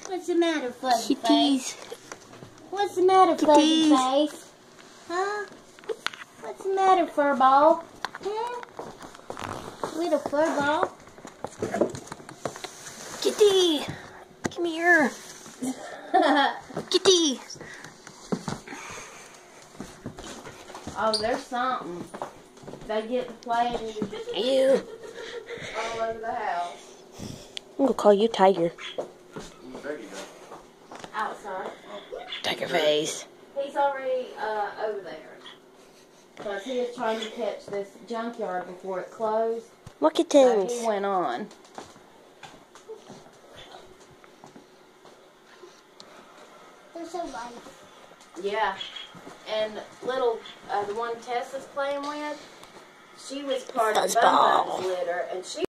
What's the matter, Fuzzy Kitties. Face? What's the matter, Fuzzy Kitties. Face? Huh? What's the matter, Furball? Huh? Little Furball? Kitty. Come here. Kitty. Oh, there's something. They get to play You. all over the house. I'm gonna call you Tiger. Outside. Tiger Face. He's already over there. Because he was trying to catch this junkyard before it closed. Look at So things. he went on. They're so light. Yeah. And little, the one Tessa's playing with, she was part of Fuzzball. Bun Bun's litter, and she